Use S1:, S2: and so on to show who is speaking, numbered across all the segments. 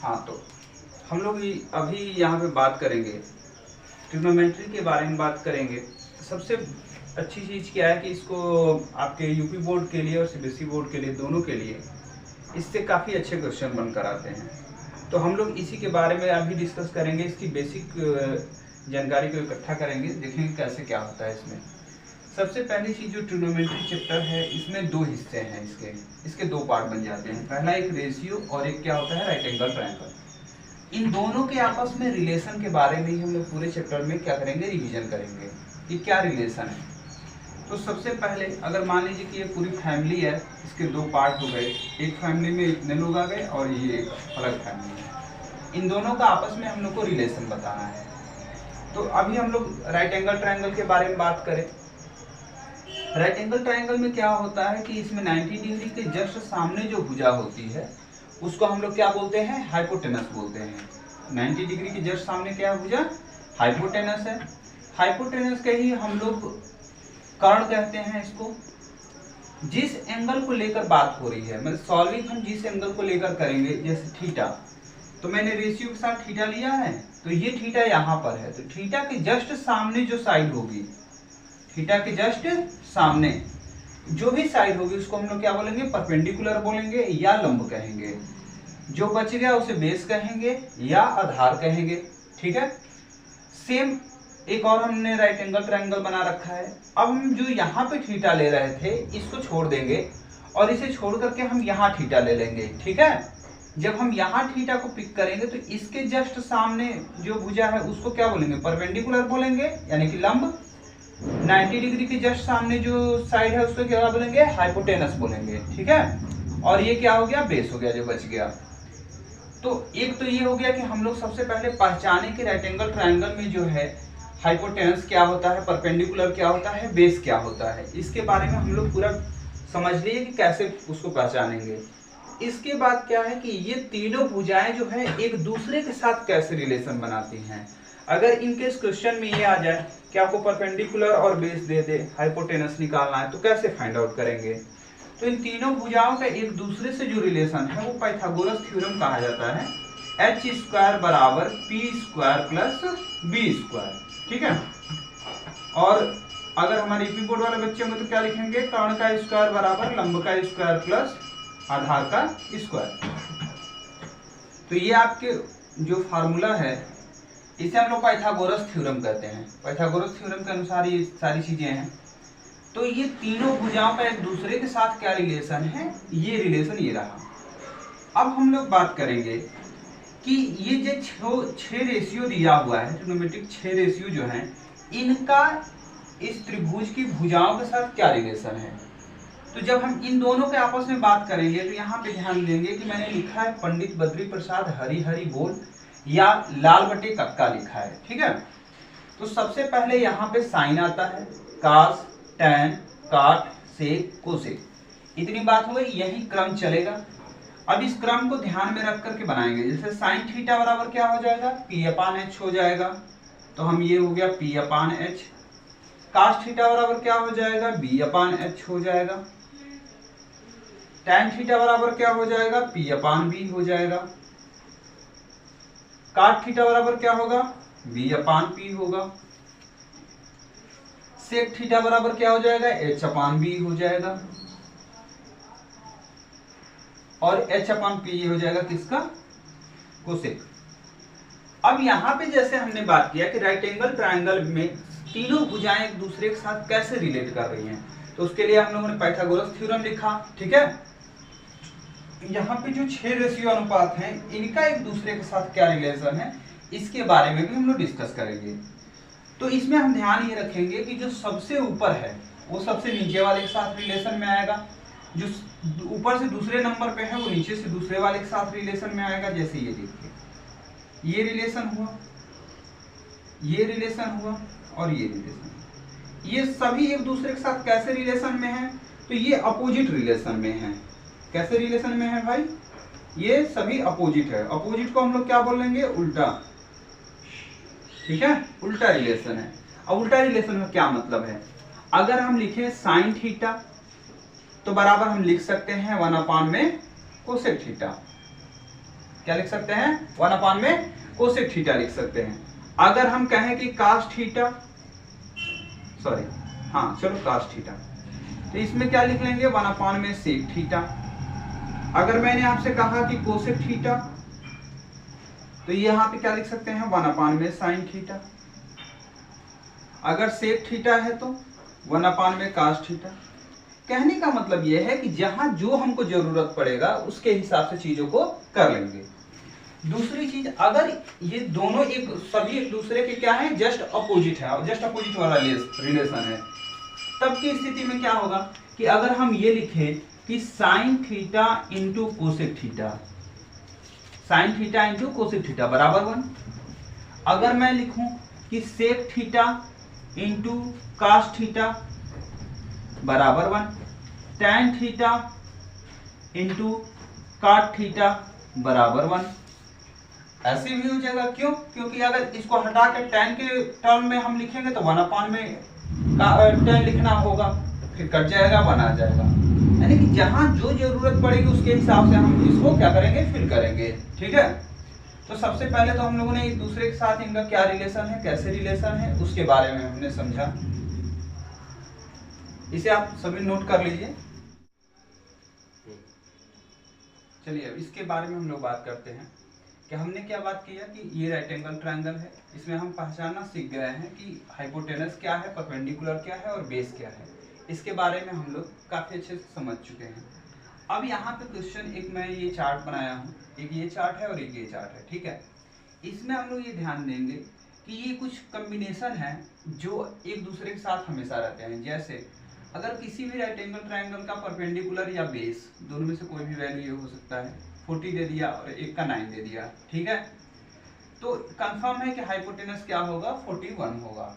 S1: हाँ, तो हम लोग अभी यहाँ पे बात करेंगे ट्रिग्नोमेट्री के बारे में बात करेंगे। सबसे अच्छी चीज़ क्या है कि इसको आपके यूपी बोर्ड के लिए और सीबीएसई बोर्ड के लिए, दोनों के लिए इससे काफ़ी अच्छे क्वेश्चन बनकर आते हैं। तो हम लोग इसी के बारे में अभी डिस्कस करेंगे, इसकी बेसिक जानकारी को इकट्ठा करेंगे, देखेंगे कैसे क्या होता है इसमें। सबसे पहली चीज़ जो ट्रिग्नोमेट्री चैप्टर है, इसमें दो हिस्से हैं, इसके दो पार्ट बन जाते हैं। पहला एक रेशियो और एक क्या होता है, राइट एंगल ट्रायंगल। इन दोनों के आपस में रिलेशन के बारे में ही हम लोग पूरे चैप्टर में क्या करेंगे, रिवीजन करेंगे कि क्या रिलेशन है। तो सबसे पहले अगर मान लीजिए कि ये पूरी फैमिली है, इसके दो पार्ट हो गए, एक फैमिली में इतने लोग आ गए और ये एक अलग फैमिली है, इन दोनों का आपस में हम लोग को रिलेशन बताना है। तो अभी हम लोग राइट एंगल ट्रायंगल के बारे में बात करें। राइट एंगल ट्रायंगल में क्या होता है कि इसमें 90 डिग्री के जस्ट सामने जो भुजा होती है उसको हम लोग क्या बोलते हैं, हाइपोटेनस बोलते हैं। 90 डिग्री के जस्ट सामने क्या भुजा, हाइपोटेनस है। हाइपोटेनस के ही हम लोग कर्ण कहते हैं इसको। जिस एंगल को लेकर बात हो रही है, मतलब सॉल्विंग हम जिस एंगल को लेकर करेंगे, जैसे थीटा, तो मैंने रेशियो के साथ थीटा लिया है, तो ये थीटा यहाँ पर है, तो थीटा के जस्ट सामने जो साइड होगी, थीटा के जस्ट सामने जो भी साइड होगी उसको हम लोग क्या बोलेंगे, परपेंडिकुलर बोलेंगे या लंब कहेंगे। जो बच गया उसे बेस कहेंगे या आधार कहेंगे। ठीक है। सेम एक और हमने राइट एंगल ट्रायंगल बना रखा है। अब हम जो यहाँ पे थीटा ले रहे थे इसको छोड़ देंगे और इसे छोड़ करके हम यहाँ थीटा ले लेंगे। ठीक है। जब हम यहाँ थीटा को पिक करेंगे तो इसके जस्ट सामने जो भुजा है उसको क्या बोलेंगे, परपेंडिकुलर बोलेंगे यानी कि लंब। 90 डिग्री के जस्ट सामने जो साइड है उसको क्या बोलेंगे, हाइपोटेनस बोलेंगे। ठीक है। और ये क्या हो गया, बेस हो गया जो बच गया। तो एक तो ये हो गया कि हम लोग सबसे पहले पहचाने कि राइट एंगल ट्रायंगल में जो है हाइपोटेनस क्या होता है, परपेंडिकुलर क्या होता है, बेस क्या होता है। इसके बारे में हम लोग पूरा समझ लिए कि कैसे उसको पहचानेंगे। इसके बाद क्या है कि ये तीनों भुजाएं जो है एक दूसरे के साथ कैसे रिलेशन बनाती हैं। अगर इनकेस क्वेश्चन में ये आ जाए कि आपको परपेंडिकुलर और बेस दे दे, हाइपोटेनस निकालना है, तो कैसे फाइंड आउट करेंगे। तो इन तीनों भुजाओं का एक दूसरे से जो रिलेशन है वो पाइथागोरस थ्योरम कहा जाता है। h स्क्वायर बराबर p square plus b square. ठीक है। और अगर हमारे यूपी बोर्ड वाले बच्चे होंगे तो क्या लिखेंगे, कर्ण का स्क्वायर बराबर लंब का स्क्वायर प्लस आधार का स्क्वायर। तो ये आपके जो फार्मूला है इसे हम लोग पाइथागोरस थ्योरम कहते हैं। पाइथागोरस थ्योरम के अनुसार ये सारी चीजें हैं। तो ये तीनों भुजाओं का एक दूसरे के साथ क्या रिलेशन है, ये रिलेशन ये रहा। अब हम लोग बात करेंगे कि ये जो 6 रेशियो दिया हुआ है, ट्रिग्नोमेट्रिक 6 रेशियो जो हैं, इनका इस त्रिभुज की भुजाओं के साथ क्या रिलेशन है। तो जब हम इन दोनों के आपस में बात करेंगे तो यहाँ पे ध्यान देंगे कि मैंने लिखा है पंडित बद्री प्रसाद हरि हरि बोल या लाल बटे कक्का लिखा है। ठीक है। तो सबसे पहले यहाँ पे साइन आता है, कास, टैन, काट, सेक, कोसेक। इतनी बात हो गई, यही क्रम चलेगा। अब इस क्रम को ध्यान में रख करके बनाएंगे। जैसे साइन थीटा बराबर क्या हो जाएगा, पी अपान एच हो जाएगा, तो हम ये हो गया P upon H. Cos theta बराबर क्या हो जाएगा, बी अपान एच हो जाएगा। टैन थीटा बराबर क्या हो जाएगा, पी अपान बी हो जाएगा। काट थीटा बराबर क्या होगा, बी अपान पी होगा। सेक थीटा बराबर क्या हो जाएगा, एच अपान बी हो जाएगा। और एच अपान पी हो जाएगा किसका, कोसेक। अब यहां पे जैसे हमने बात किया कि राइट एंगल ट्रायंगल में तीनों भुजाएं एक दूसरे के साथ कैसे रिलेट कर रही हैं, तो उसके लिए हम लोगों ने पाइथागोरस थ्योरम लिखा। ठीक है। यहाँ पे जो 6 रेशियो अनुपात हैं, इनका एक दूसरे के साथ क्या रिलेशन है, इसके बारे में भी हम लोग डिस्कस करेंगे। तो इसमें हम ध्यान ये रखेंगे कि जो सबसे ऊपर है वो सबसे नीचे वाले के साथ रिलेशन में आएगा, जो ऊपर से दूसरे नंबर पे है वो नीचे से दूसरे वाले के साथ रिलेशन में आएगा। जैसे ये देखिए, ये रिलेशन हुआ, ये रिलेशन हुआ और ये रिलेशन, ये सभी एक दूसरे के साथ कैसे रिलेशन में है, तो ये अपोजिट रिलेशन में है। कैसे रिलेशन में है भाई, ये सभी अपोजिट है। अपोजिट को हम लोग क्या बोलेंगे, उल्टा। ठीक है, उल्टा रिलेशन है। अब उल्टा रिलेशन का क्या मतलब है, अगर हम लिखें साइन थीटा तो बराबर हम लिख सकते हैं 1 अपान में कोसेक थीटा। क्या लिख सकते हैं 1 अपान में कोसेक थीटा लिख सकते हैं। अगर हम कहें कि कास थीटा, सॉरी हाँ चलो कास थीटा, तो इसमें क्या लिख लेंगे 1 अपान में सेक थीटा। अगर मैंने आपसे कहा कि कोसेक थीटा, तो यहाँ पे क्या लिख सकते हैं 1 अपान में साइन थीटा। अगर सेक थीटा है तो 1 अपान में कास थीटा। कहने का मतलब यह है कि जहां जो हमको जरूरत पड़ेगा उसके हिसाब से चीजों को कर लेंगे। दूसरी चीज, अगर ये दोनों सभी एक दूसरे के क्या है, जस्ट अपोजिट है, जस्ट अपोजिट वाला रिलेशन है, तब की स्थिति में क्या होगा कि अगर हम ये लिखें कि sine theta into cosec theta, sine theta into cosec theta बराबर 1। अगर मैं लिखूं कि sec theta into cos theta बराबर 1, tan theta into cot theta बराबर 1, ऐसे भी हो जाएगा। क्यों? क्योंकि अगर इसको हटा के टैन के टर्म में हम लिखेंगे तो 1 अपान में टैन लिखना होगा, फिर कट जाएगा 1 आ जाएगा। यानी कि जहां जो जरूरत पड़ेगी उसके हिसाब से हम इसको क्या करेंगे, फिल करेंगे। ठीक है, तो सबसे पहले तो हम लोगों ने एक दूसरे के साथ इनका क्या रिलेशन है, कैसे रिलेशन है, उसके बारे में हमने समझा। इसे आप सभी नोट कर लीजिए। चलिए अब इसके बारे में हम लोग बात करते हैं कि हमने क्या बात किया कि ये राइट एंगल ट्रायंगल है। इसमें हम पहचानना सीख गए हैं कि हाइपोटेनस क्या है, परपेंडिकुलर क्या है और बेस क्या है। इसके बारे में हम लोग काफी अच्छे से समझ चुके हैं। अब यहाँ पे क्वेश्चन, एक मैं ये चार्ट बनाया हूँ, एक ये चार्ट है और एक ये चार्ट है। ठीक है, इसमें हम लोग ये ध्यान देंगे कि ये कुछ कम्बिनेशन है जो एक दूसरे के साथ हमेशा रहते हैं। जैसे अगर किसी भी राइट एंगल ट्रायंगल का परपेंडिकुलर या बेस, दोनों में से कोई भी वैल्यू ये हो सकता है, 40 दे दिया और एक का 9 दे दिया, ठीक है, तो कंफर्म है कि हाइपोटेनस क्या होगा, 41 होगा।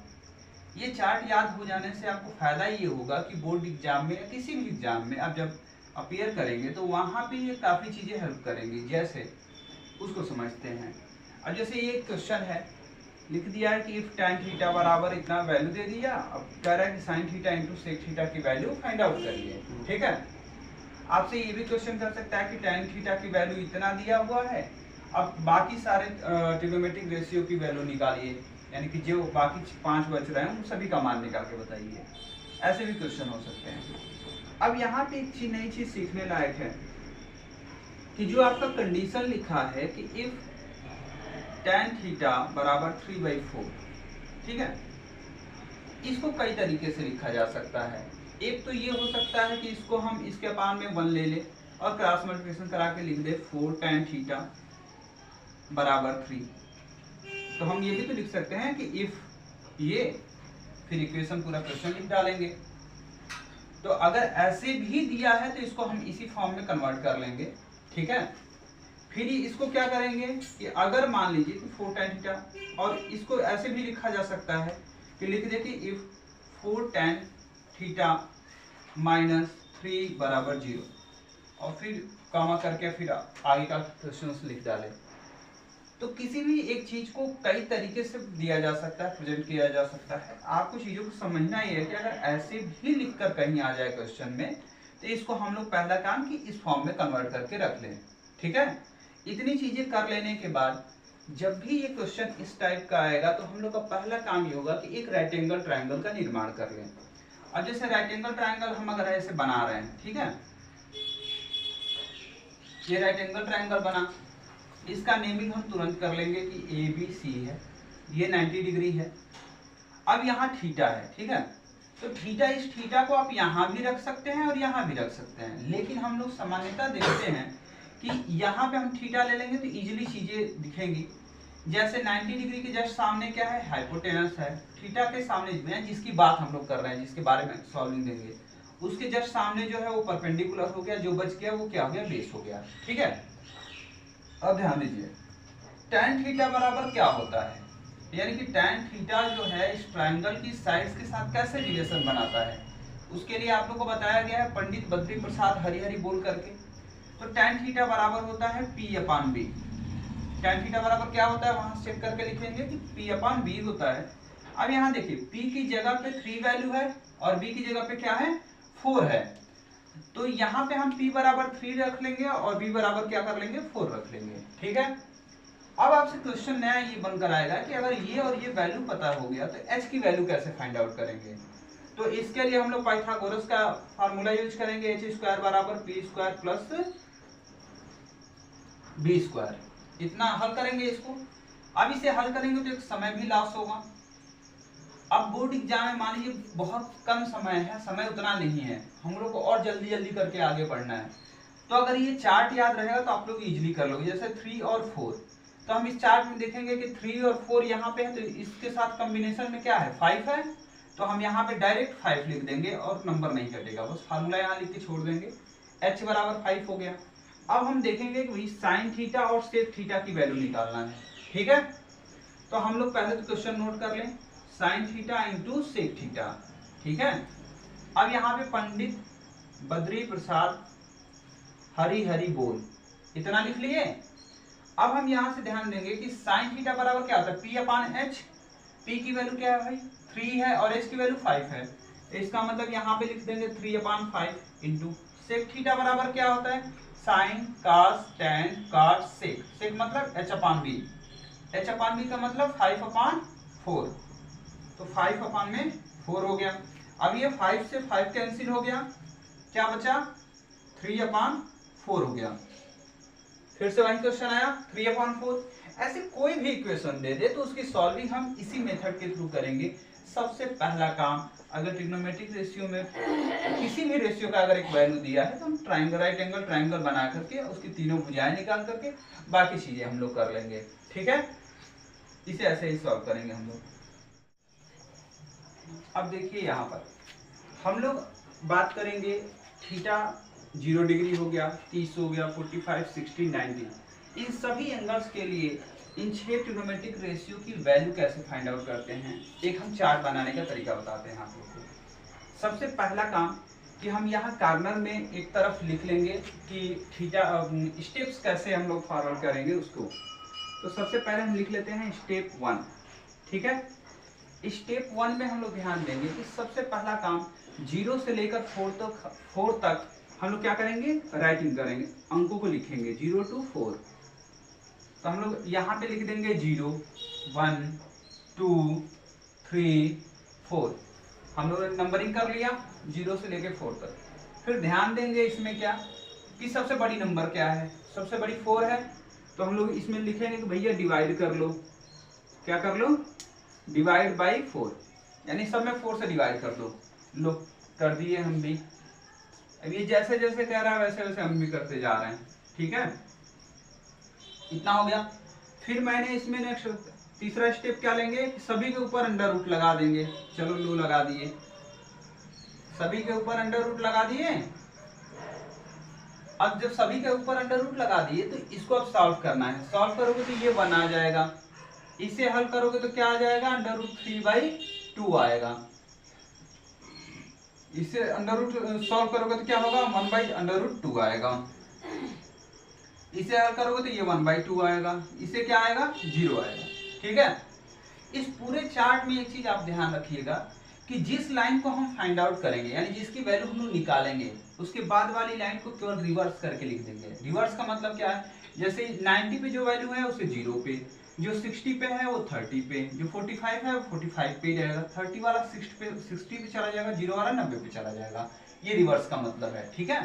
S1: ये चार्ट याद हो जाने से आपको फायदा ये होगा कि बोर्ड एग्जाम में या किसी भी एग्जाम में आप जब अपीयर करेंगे तो वहां पे ये काफी चीजें हेल्प करेंगी। जैसे उसको समझते हैं। अब जैसे ये क्वेश्चन है, लिख दिया है कि इफ tan थीटा बराबर इतना वैल्यू दे दिया, अब कह रहा है कि sin theta into sec theta की वैल्यू फाइंड आउट करिए। ठीक है, आपसे ये भी क्वेश्चन कर सकता है कि tan थीटा की वैल्यू इतना दिया हुआ है, अब बाकी सारे ट्रिग्नोमेट्रिक रेशियो की वैल्यू निकालिए, यानी कि जो बाकी 5 बच रहे हैं उन सभी का मान निकाल के बताइए। ऐसे भी क्वेश्चन हो सकते हैं। अब यहाँ पे एक नई चीज सीखने लायक है कि जो आपका कंडीशन लिखा है कि इफ tan थीटा बराबर 3/4, ठीक है, इसको कई तरीके से लिखा जा सकता है। एक तो ये हो सकता है कि इसको हम इसके अपान में 1 ले ले और क्रॉस मल्टीप्लिकेशन करा के लिख दे 4 tan थीटा बराबर 3। तो हम ये भी तो लिख सकते हैं कि इफ ये, फिर इक्वेशन पूरा क्वेश्चन लिख डालेंगे। तो अगर ऐसे भी दिया है तो इसको हम इसी फॉर्म में कन्वर्ट कर लेंगे। ठीक है, फिर इसको क्या करेंगे कि अगर मान लीजिए कि 4 tan थीटा, और इसको ऐसे भी लिखा जा सकता है कि लिख दे कि इफ 4 tan थीटा माइनस 3 बराबर 0, और फिर कामा करके फिर आगे का क्वेश्चन लिख डाले। तो किसी भी एक चीज को कई तरीके से दिया जा सकता है, प्रेजेंट किया जा सकता है। आपको चीजों को समझना ही है कि अगर ऐसे भी लिखकर कहीं आ जाए क्वेश्चन में, तो इसको हम लोग पहला काम कि इस फॉर्म में कन्वर्ट करके रख लें। ठीक है, इतनी चीजें कर लेने के बाद जब भी ये क्वेश्चन इस टाइप का आएगा तो हम लोग का पहला काम ये होगा कि एक राइट एंगल ट्रायंगल का निर्माण कर लें। अब जैसे राइट एंगल ट्रायंगल हम अगर ऐसे बना रहे हैं, ठीक है, ये राइट एंगल ट्रायंगल बना, इसका नेमिंग हम तुरंत कर लेंगे कि ABC है, ये 90 डिग्री है। अब यहाँ थीटा है, ठीक है, तो थीटा, इस थीटा को आप यहाँ भी रख सकते हैं और यहाँ भी रख सकते हैं, लेकिन हम लोग सामान्यतः देखते हैं कि यहाँ पे हम थीटा ले लेंगे तो इजीली चीजें दिखेंगी। जैसे 90 डिग्री के जस्ट सामने क्या है, हाइपोटेनस है, थीटा के सामने जिसकी बात हम लोग कर रहे हैं, जिसके बारे में सॉल्विंग देंगे, उसके जस्ट सामने जो है वो परपेंडिकुलर हो गया, जो बच गया वो क्या हो गया, बेस हो गया। ठीक है, अब ध्यान दीजिए tan थीटा बराबर क्या होता है, यानी कि tan थीटा जो है इस ट्रायंगल की साइड्स के साथ कैसे रिलेशन बनाता है, उसके लिए आप लोग को बताया गया है पंडित बद्री प्रसाद हरिहरी बोल करके। तो tan थीटा बराबर होता है P/B। tan थीटा बराबर क्या होता है, वहां चेक करके लिखेंगे कि P/B होता है। अब यहाँ देखिए P की जगह पे 3 वैल्यू है और B की जगह पे क्या है, 4 है। तो यहाँ पे हम p बराबर 3 रख लेंगे और b बराबर क्या कर लेंगे 4 रख लेंगे। ठीक है, अब आपसे क्वेश्चन नया ये बनकर आएगा कि अगर ये और ये वैल्यू पता हो गया तो h की वैल्यू कैसे फाइंड आउट करेंगे। तो इसके लिए हम लोग पाइथागोरस का फार्मूला यूज करेंगे, h स्क्वायर बराबर p square plus b square. इतना हल करेंगे इसको। अब इसे हल करेंगे तो एक समय भी लॉस होगा। अब बोर्ड एग्जाम में मान लीजिए बहुत कम समय है, समय उतना नहीं है, हम लोग को और जल्दी जल्दी करके आगे बढ़ना है। तो अगर ये चार्ट याद रहेगा तो आप लोग इजीली कर लोगे। जैसे 3 और 4, तो हम इस चार्ट में देखेंगे कि 3 और 4 यहाँ पे है, तो इसके साथ कॉम्बिनेशन में क्या है 5 है, तो हम यहाँ पे डायरेक्ट 5 लिख देंगे और नंबर नहीं कटेगा, बस फार्मूला यहाँ लिख के छोड़ देंगे, h बराबर 5 हो गया। अब हम देखेंगे कि भाई साइन थीटा और सेक थीटा की वैल्यू निकालना है। ठीक है, तो हम लोग पहले तो क्वेश्चन नोट कर लें, sine theta into sec theta. ठीक है, अब यहाँ पे पंडित बद्री प्रसाद हरी हरी बोल, इतना लिख लिए। अब हम यहाँ से ध्यान देंगे कि साइन थीटा बराबर क्या होता है p अपान एच। p की वैल्यू क्या है भाई 3 है और h की वैल्यू 5 है, तो इसका मतलब यहाँ पे लिख देंगे 3 अपान 5 इंटू सेक थीटा बराबर क्या होता है साइन कास टेन काट सेक। सेक मतलब h अपान बी, h अपान बी का मतलब 5 अपान 4, तो 5 अपान में 4 हो गया। अब ये 5 से 5 कैंसिल हो गया, क्या बचा 3 अपान 4 हो गया। फिर से वही क्वेश्चन आया 3 अपान 4। ऐसे कोई भी इक्वेशन दे दे तो उसकी सॉल्विंग हम इसी मेथड के थ्रू करेंगे। सबसे पहला काम, अगर ट्रिग्नोमेट्रिक रेशियो में किसी भी रेशियो का अगर एक वैल्यू दिया है तो हम ट्राइंगल राइट एंगल ट्राइंगल बना करके उसकी तीनों भुजाएं निकाल करके बाकी चीजें हम लोग कर लेंगे। ठीक है, इसे ऐसे ही सॉल्व करेंगे हम लोग। अब देखिए यहाँ पर हम लोग बात करेंगे थीटा 0 डिग्री हो गया, 30 हो गया, 45, 60, 90, इन सभी एंगल्स के लिए इन 6 ट्रिग्नोमेट्रिक रेशियो की वैल्यू कैसे फाइंड आउट करते हैं, एक हम चार्ट बनाने का तरीका बताते हैं आप लोग को। सबसे पहला काम कि हम यहाँ कार्नर में एक तरफ लिख लेंगे कि थीटा स्टेप्स कैसे हम लोग फॉरवर्ड करेंगे उसको। तो सबसे पहले हम लिख लेते हैं स्टेप 1। ठीक है, स्टेप 1 में हम लोग ध्यान देंगे कि सबसे पहला काम 0 से लेकर 4 तक हम लोग क्या करेंगे राइटिंग करेंगे, अंकों को लिखेंगे 0 to 4। तो हम लोग यहाँ पे लिख देंगे 0, 1, 2, 3, 4। हम लोग नंबरिंग कर लिया 0 से लेकर 4 तक। फिर ध्यान देंगे इसमें क्या कि सबसे बड़ी नंबर क्या है, सबसे बड़ी 4 है, तो हम लोग इसमें लिखेंगे कि भैया डिवाइड कर लो, क्या कर लो डिवाइड बाई 4, यानी सब में 4 से डिवाइड कर दो। लो कर दिए हम भी। अब ये जैसे जैसे कह रहा है वैसे वैसे हम भी करते जा रहे हैं। ठीक है, इतना हो गया। फिर मैंने इसमें नेक्स्ट तीसरा स्टेप क्या लेंगे, सभी के ऊपर अंडर रूट लगा देंगे। चलो लो लगा दिए, सभी के ऊपर अंडर रूट लगा दिए। अब जब सभी के ऊपर अंडर रूट लगा दिए तो इसको अब सॉल्व करना है। सॉल्व करोगे तो ये 1 आ जाएगा, इसे हल करोगे तो क्या आ जाएगा अंडर रूट 3/2 आएगा। इसे अंडर रूट सॉल्व करोगे तो क्या होगा 1/√2 आएगा। इसे हल करोगे तो ये 1/2 आएगा, इसे क्या आएगा 0 आएगा। ठीक है, इस पूरे चार्ट में एक चीज आप ध्यान रखिएगा कि जिस लाइन को हम फाइंड आउट करेंगे यानी जिसकी वैल्यू हम लोग निकालेंगे उसके बाद वाली लाइन को केवल रिवर्स करके लिख देंगे। रिवर्स का मतलब क्या है, जैसे 90 पे जो वैल्यू है उसे 0 पे, जो 60 पे है वो 30 पे, जो 45 है वो 45 पे रहेगा, 30 वाला 60 पे चला जाएगा, 0 वाला 90 पे चला जाएगा। ये रिवर्स का मतलब है। ठीक है,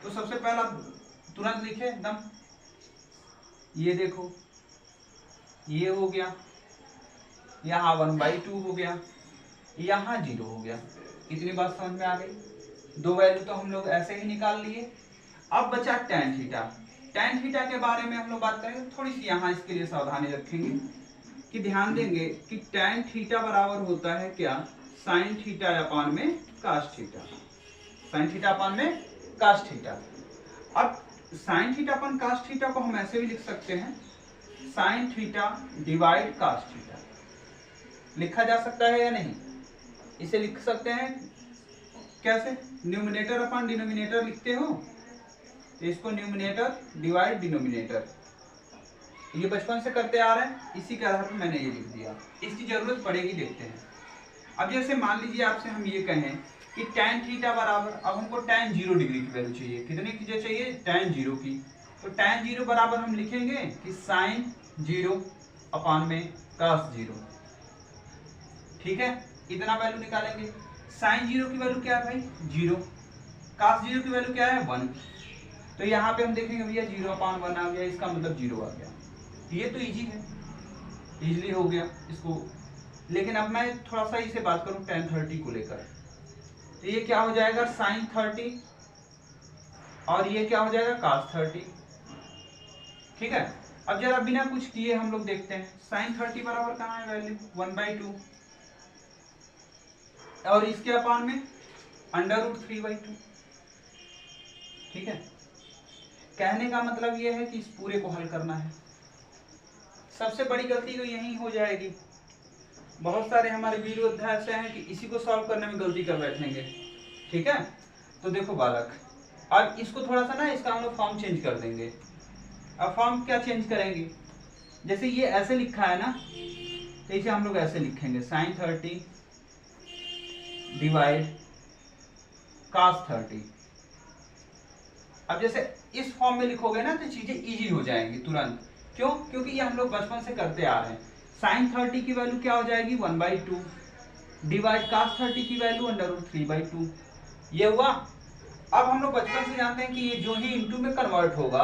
S1: तो सबसे पहला तुरंत लिखे एकदम, ये देखो ये हो गया, यहाँ 1/2 हो गया, यहाँ 0 हो गया। इतनी बात समझ में आ गई। दो वैल्यू तो हम लोग ऐसे ही निकाल लिए। अब बचा tan थीटा। tan थीटा के बारे में हम लोग बात करेंगे, थोड़ी सी यहाँ इसके लिए सावधानी रखेंगे कि ध्यान देंगे कि tan थीटा बराबर होता है क्या sin थीटा अपान में cos theta, sin theta upon में cos थीटा। अब sin theta upon cos theta को हम ऐसे भी लिख सकते हैं sin theta divide cos theta, लिखा जा सकता है या नहीं, इसे लिख सकते हैं कैसे, न्यूमिनेटर अपॉन डिनोमिनेटर लिखते हो तो इसको न्यूमिनेटर डिवाइड डिनोमिनेटर, ये बचपन से करते आ रहे हैं, इसी के आधार पर मैंने ये लिख दिया। इसकी जरूरत पड़ेगी देखते हैं। अब जैसे मान लीजिए आपसे हम ये कहें कि tan थीटा बराबर, अब हमको tan 0 डिग्री की वैल्यू चाहिए, कितने की चाहिए, tan 0 की। तो tan 0 बराबर हम लिखेंगे कि sin 0 अपान में cos 0। ठीक है, इतना वैल्यू निकालेंगे। sin 0 की वैल्यू क्या है भाई, 0। cos 0 की वैल्यू क्या है, 1। तो यहाँ पे हम देखेंगे भैया 0 अपान 1 आ गया, इसका मतलब 0 आ गया। ये तो इजी है, इजीली हो गया इसको। लेकिन अब मैं थोड़ा सा इसे बात करूं tan 30 को लेकर, तो ये क्या हो जाएगा sin 30 और ये क्या हो जाएगा cos 30। ठीक है, अब जरा बिना कुछ किए हम लोग देखते हैं sin 30 बराबर कहाँ है वैल्यू, 1/2 और इसके अपान में √3/2। ठीक है, कहने का मतलब ये है कि इस पूरे को हल करना है। सबसे बड़ी गलती तो यही हो जाएगी, बहुत सारे हमारे वीडियो अध्याय ऐसे हैं कि इसी को सॉल्व करने में गलती कर बैठेंगे। ठीक है, तो देखो बालक, अब इसको थोड़ा सा ना इसका हम लोग फॉर्म चेंज कर देंगे। अब फॉर्म क्या चेंज करेंगे, जैसे ये ऐसे लिखा है ना, तो इसे हम लोग ऐसे लिखेंगे sin 30 डिवाइड cos 30। अब जैसे इस फॉर्म में लिखोगे ना तो चीजें इजी हो जाएंगी तुरंत। क्यों, क्योंकि ये हम लोग बचपन से करते आ रहे हैं। sin 30 की वैल्यू क्या हो जाएगी, 1/2 डिवाइड cos 30 की वैल्यू √3/2। ये हुआ। अब हम लोग बचपन से जानते हैं कि ये जो ही इनटू में कन्वर्ट होगा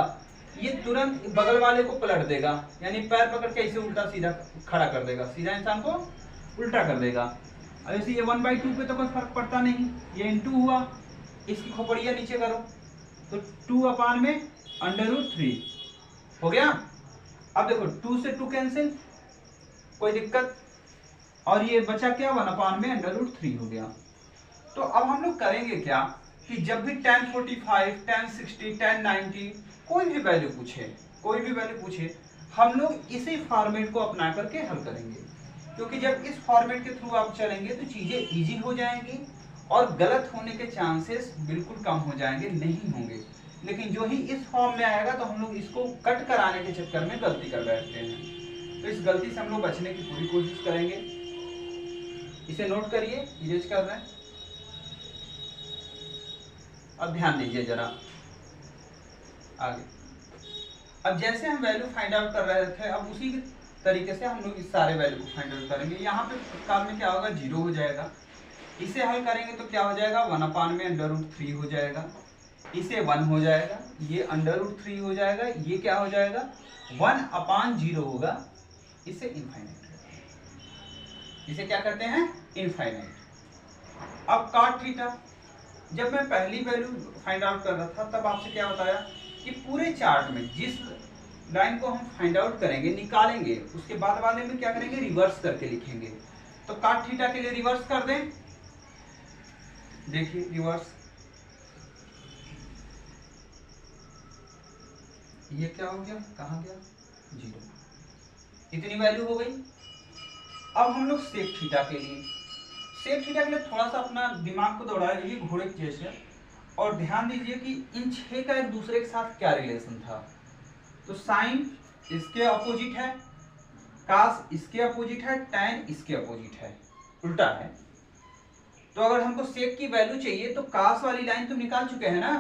S1: ये तुरंत बगल वाले को पलट देगा, यानी पैर पकड़ के ऐसे उल्टा सीधा खड़ा कर देगा, सीधा इंसान को उल्टा कर देगा। अब ऐसे ये 1/2 पे तो कोई फर्क पड़ता नहीं, ये इनटू हुआ, इसकी खोपड़िया नीचे करो तो 2 अपान में √3 हो गया। अब देखो 2 से 2 कैंसिल, कोई दिक्कत, और ये बचा क्या, 1 अपान में √3 हो गया। तो अब हम लोग करेंगे क्या कि जब भी tan 45, tan 60, tan 90 कोई भी वैल्यू पूछे, हम लोग इसी फॉर्मेट को अपना करके हल करेंगे। क्योंकि जब इस फॉर्मेट के थ्रू आप चलेंगे तो चीजें इजी हो जाएंगी और गलत होने के चांसेस बिल्कुल कम हो जाएंगे, नहीं होंगे। लेकिन जो ही इस फॉर्म में आएगा तो हम लोग इसको कट कराने के चक्कर में गलती कर बैठते हैं। तो इस गलती से हम लोग बचने की पूरी कोशिश करेंगे। इसे नोट करिए, इरेज कर रहे हैं। अब ध्यान दीजिए जरा आगे। अब जैसे हम वैल्यू फाइंड आउट कर रहे थे, अब उसी तरीके से हम लोग इस सारे वैल्यू को फाइंड आउट करेंगे। यहाँ पे तत्काल में क्या होगा, 0 हो जाएगा। इसे हल करेंगे तो क्या हो जाएगा, 1 अपान में √3 हो जाएगा। इसे 1 हो जाएगा, ये √3 हो जाएगा, ये क्या हो जाएगा 1 अपान 0 होगा। इसे इनफाइनाइट, इसे क्या करते हैं, इनफाइनाइट। अब cot थीटा, जब मैं पहली वैल्यू फाइंड आउट कर रहा था तब आपसे क्या बताया कि पूरे चार्ट में जिस लाइन को हम फाइंड आउट करेंगे, निकालेंगे, उसके बाद वाले में क्या करेंगे, रिवर्स करके लिखेंगे। तो cot थीटा के लिए रिवर्स कर दें, देखिए रिवर्स, ये क्या हो गया, कहाँ गया, 0, इतनी वैल्यू हो गई। अब हम लोग सेक थीटा के लिए थोड़ा सा अपना दिमाग को दौड़ा लीजिए घोड़े के जैसे, और ध्यान दीजिए कि इन 6 का एक दूसरे के साथ क्या रिलेशन था। तो साइन इसके अपोजिट है, कास इसके अपोजिट है, टैन इसके अपोजिट है, उल्टा है। तो अगर हमको सेक की वैल्यू चाहिए तो कास वाली लाइन तुम निकाल चुके हैं ना,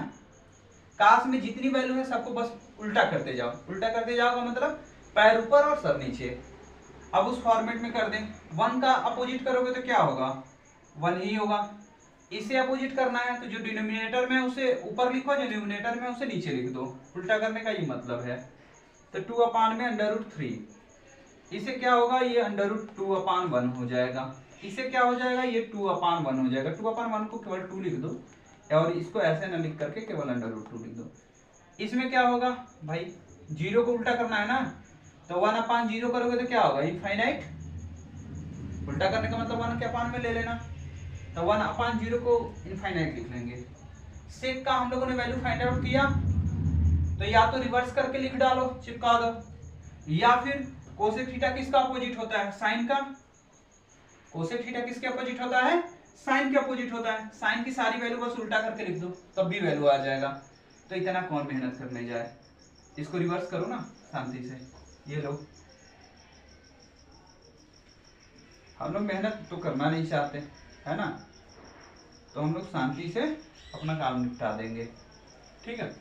S1: कास में जितनी वैल्यू है सबको बस उल्टा करते जाओ, उल्टा करते जाओ का मतलब पैर ऊपर और सर नीचे। अब उस फॉर्मेट में कर दें, 1 का अपोजिट करोगे तो क्या होगा, 1 ही होगा। इसे अपोजिट करना है तो जो डिनोमिनेटर में उसे ऊपर लिखो, जो न्यूमिनेटर में उसे नीचे लिख दो, उल्टा करने का ये मतलब है। तो 2 अपान में √3, इसे क्या होगा, ये √2 अपान 1 हो जाएगा। इसे क्या हो जाएगा, ये 2 अपान 1 हो जाएगा। 2 अपान 1 को केवल 2 लिख दो, और इसको ऐसे न लिख करके केवल √2 लिख दो। इसमें क्या होगा भाई, 0 को उल्टा करना है ना, तो 1 अपान 0 करोगे तो क्या होगा, इनफाइनाइट। उल्टा करने का मतलब 1 के अपान में ले लेना, तो 1 अपान 0 को इनफाइनाइट लिख लेंगे। सेक का हम लोगों ने वैल्यू फाइंड आउट किया, तो या तो रिवर्स करके लिख डालो, चिपका दो, या फिर कोसेक थीटा किसका अपोजिट होता है, साइन का। कोसेक थीटा किसके अपोजिट होता है, साइन के अपोजिट होता है। साइन की सारी वैल्यू बस उल्टा करके लिख दो, तब भी वैल्यू आ जाएगा। तो इतना कौन मेहनत करने जाए, इसको रिवर्स करो ना शांति से। ये लो, हम लोग मेहनत तो करना नहीं चाहते है ना, तो हम लोग शांति से अपना काम निपटा देंगे। ठीक है,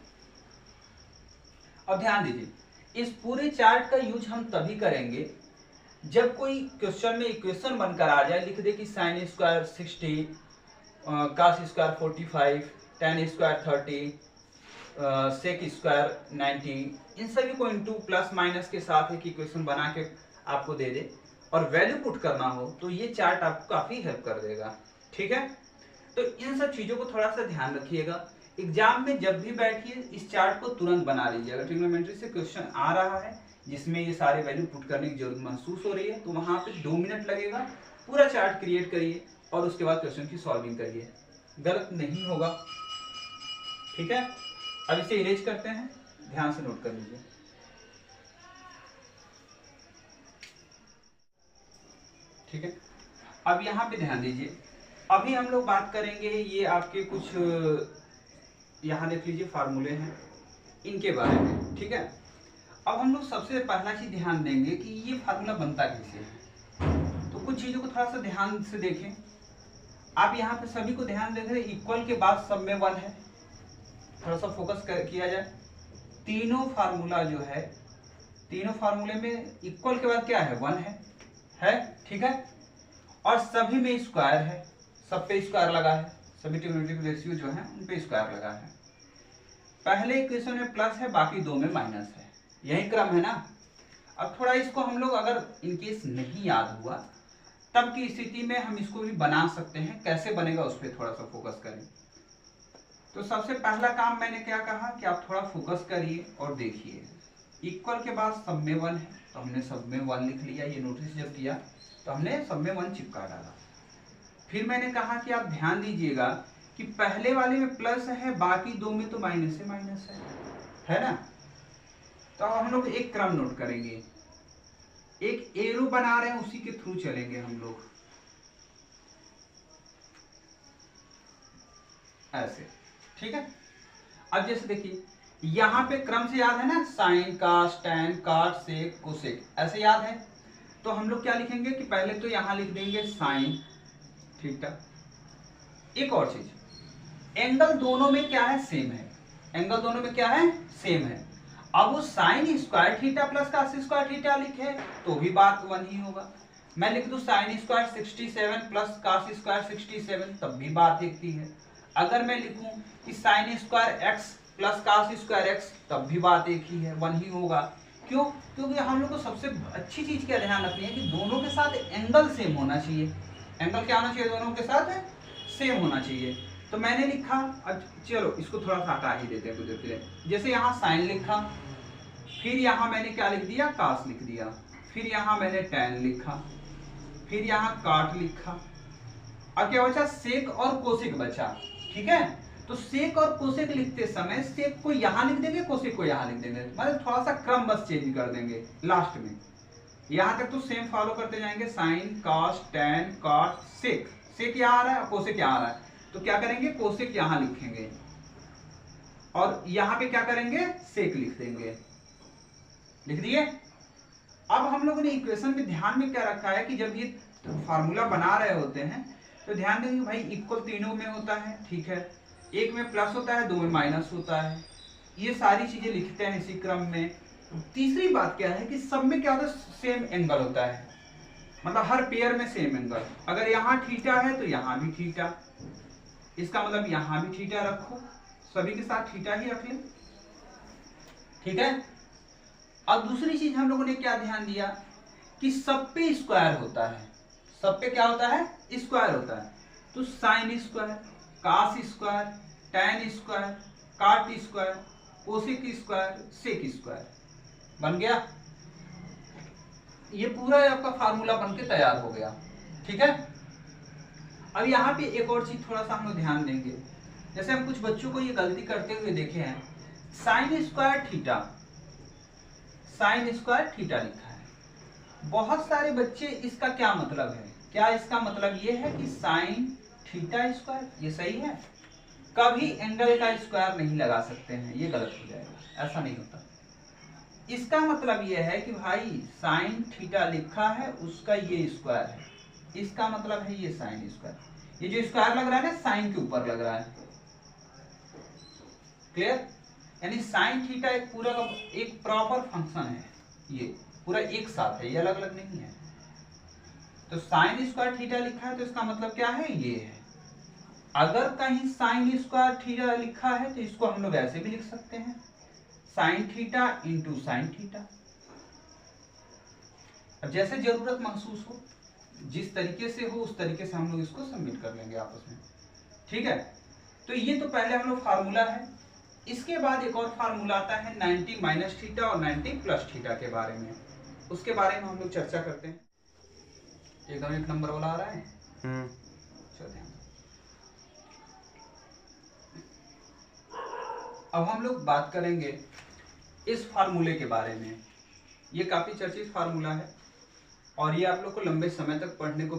S1: अब ध्यान दीजिए, इस पूरे चार्ट का यूज हम तभी करेंगे जब कोई क्वेश्चन में इक्वेशन बनकर आ जाए, लिख दे कि sine square 60, cos square 45, tan square 30, sec square 90, इन सभी को इनटू प्लस माइनस के साथ एक इक्वेशन बना के आपको दे दे और वैल्यू पुट करना हो, तो ये चार्ट आपको काफी हेल्प कर देगा। ठीक है, तो इन सब चीजों को थोड़ा सा ध्यान रखिएगा। एग्जाम में जब भी बैठिए इस चार्ट को तुरंत बना लीजिए। अगर ट्रिग्नोमेट्री से क्वेश्चन आ रहा है जिसमें ये सारे वैल्यू पुट करने की जरूरत महसूस हो रही है, तो वहां पे 2 मिनट लगेगा, पूरा चार्ट क्रिएट करिए और उसके बाद क्वेश्चन की सॉल्विंग करिए, गलत नहीं होगा। ठीक है, अब इसे इरेज करते हैं, ध्यान से नोट कर लीजिए। ठीक है, अब यहाँ पे ध्यान दीजिए, अभी हम लोग बात करेंगे ये आपके कुछ यहाँ देख लीजिए फार्मूले हैं इनके बारे में। ठीक है, अब हम लोग सबसे पहला चीज ध्यान देंगे कि ये फार्मूला बनता कैसे है। तो कुछ चीजों को थोड़ा सा ध्यान से देखें। आप यहाँ पे सभी को ध्यान देंगे, इक्वल के बाद सब में 1 है, थोड़ा सा फोकस किया जाए। तीनों फार्मूला जो है, तीनों फार्मूले में इक्वल के बाद क्या है, 1 है। ठीक है, और सभी में स्क्वायर है, सब पे स्क्वायर लगा है, सभी ट्रिग्नोमेट्रिक रेशियो जो है उन पे स्क्वायर लगा है। पहले इक्वेशन में प्लस है, बाकी 2 में माइनस है, यही क्रम है ना। अब थोड़ा इसको हम लोग अगर इनकेस नहीं याद हुआ तब की स्थिति में हम इसको भी बना सकते हैं, कैसे बनेगा उस पर थोड़ा सा फोकस करें। तो सबसे पहला काम मैंने क्या कहा कि आप थोड़ा फोकस करिए और देखिए, इक्वल के बाद सब में 1 है तो हमने सब में 1 लिख लिया। ये नोटिस जब किया तो हमने सब में 1 चिपका डाला। फिर मैंने कहा कि आप ध्यान दीजिएगा कि पहले वाले में प्लस है, बाकी 2 में तो माइनस है ना। तो अब हम लोग एक क्रम नोट करेंगे, एक एरो बना रहे हैं उसी के थ्रू चलेंगे हम लोग, ऐसे। ठीक है, अब जैसे देखिए यहां पे क्रम से याद है ना, साइन, कास, टैन, काट, सेक, कोसेक, ऐसे याद है। तो हम लोग क्या लिखेंगे कि पहले तो यहां लिख देंगे साइन थीटा। एक और चीज, एंगल दोनों में क्या है, सेम है, एंगल दोनों में क्या है, सेम है। अब वो sine square theta plus cos square theta लिखे तो भी बात 1 ही होगा। मैं लिख दूं sine square 67 plus cos square 67, तब भी बात एक ही है। अगर मैं लिखूं कि sine square x plus cos square x, तब भी बात एक ही है, 1 ही होगा। क्यों? क्योंकि हम लोग को सबसे अच्छी चीज क्या ध्यान रखनी है कि दोनों के साथ एंगल सेम होना चाहिए। एंगल क्या होना चाहिए, दोनों के साथ सेम होना चाहिए। तो मैंने लिखा, अब चलो इसको थोड़ा सा हटा ही देते हैं कुछ देर के लिए। जैसे यहाँ साइन लिखा, फिर यहाँ मैंने क्या लिख दिया, कास लिख दिया, फिर यहाँ मैंने टैन लिखा, फिर यहाँ काट लिखा। अब क्या बचा, सेक और कोसेक बचा। ठीक है, तो सेक और कोसेक लिखते समय सेक को यहाँ लिख देंगे, कोसेक को यहाँ लिख देंगे, मतलब थोड़ा सा क्रम बस चेंज कर देंगे लास्ट में। यहाँ तक तो सेम फॉलो करते जाएंगे, साइन, कास, टैन, काट, सेक। सेक यहाँ आ रहा है, कोसेक यहाँ आ रहा है, तो क्या करेंगे, कोसेक यहाँ लिखेंगे और यहाँ पे क्या करेंगे, सेक लिख देंगे। लिख दिए। अब हम लोगों ने इक्वेशन में ध्यान में क्या रखा है कि जब ये फार्मूला बना रहे होते हैं तो ध्यान देंगे भाई इक्वल तीनों में होता है। ठीक है, एक में प्लस होता है, 2 में माइनस होता है, ये सारी चीजें लिखते हैं इसी क्रम में। तीसरी बात क्या है कि सब में क्या होता है, सेम एंगल होता है, मतलब हर पेयर में सेम एंगल। अगर यहाँ थीटा है तो यहाँ भी थीटा, इसका मतलब यहाँ भी थीटा रखो, सभी के साथ थीटा ही रख ले। ठीक है, अब दूसरी चीज हम लोगों ने क्या ध्यान दिया कि सब पे स्क्वायर होता है, सब पे क्या होता है, स्क्वायर होता है। तो sine square, cos square, tan square, cot square, cosec square, sec square बन गया। ये पूरा आपका फार्मूला बन के तैयार हो गया। ठीक है, अब यहाँ पे एक और चीज थोड़ा सा हम लोग ध्यान देंगे। जैसे हम कुछ बच्चों को ये गलती करते हुए देखे हैं, sign square theta, sign square theta लिखा है। बहुत सारे बच्चे इसका क्या मतलब है, क्या इसका मतलब ये है कि साइन थीटा स्क्वायर, ये सही है, कभी एंगल का स्क्वायर नहीं लगा सकते हैं, ये गलत हो जाएगा, ऐसा नहीं होता। इसका मतलब ये है कि भाई साइन थीटा लिखा है, उसका ये स्क्वायर है, इसका मतलब है ये साइन स्क्वायर। ये जो स्क्वायर लग रहा है ना साइन के ऊपर लग रहा है, क्लियर। यानी साइन थीटा एक पूरा का एक प्रॉपर फंक्शन है, ये पूरा एक साथ है, ये अलग अलग नहीं है। तो साइन स्क्वायर थीटा लिखा है तो इसका मतलब क्या है, ये है। अगर कहीं साइन स्क्वायर थीटा लिखा है तो इसको हम लोग ऐसे भी लिख सकते हैं, sign theta into sine theta. अब जैसे जरूरत महसूस हो, जिस तरीके से हो उस तरीके से हम लोग इसको सबमिट कर लेंगे आपस में, ठीक है। तो ये तो पहले हम लोग फार्मूला है। इसके बाद एक और फार्मूला आता है 90 माइनस थीटा और 90 प्लस थीटा के बारे में, उसके बारे में हम लोग चर्चा करते हैं। एकदम एक नंबर वाला आ रहा है। चलते हैं। अब हम लोग बात करेंगे इस फार्मूले के बारे में। ये काफी चर्चित फार्मूला है और ये आप लोग को लंबे समय तक पढ़ने को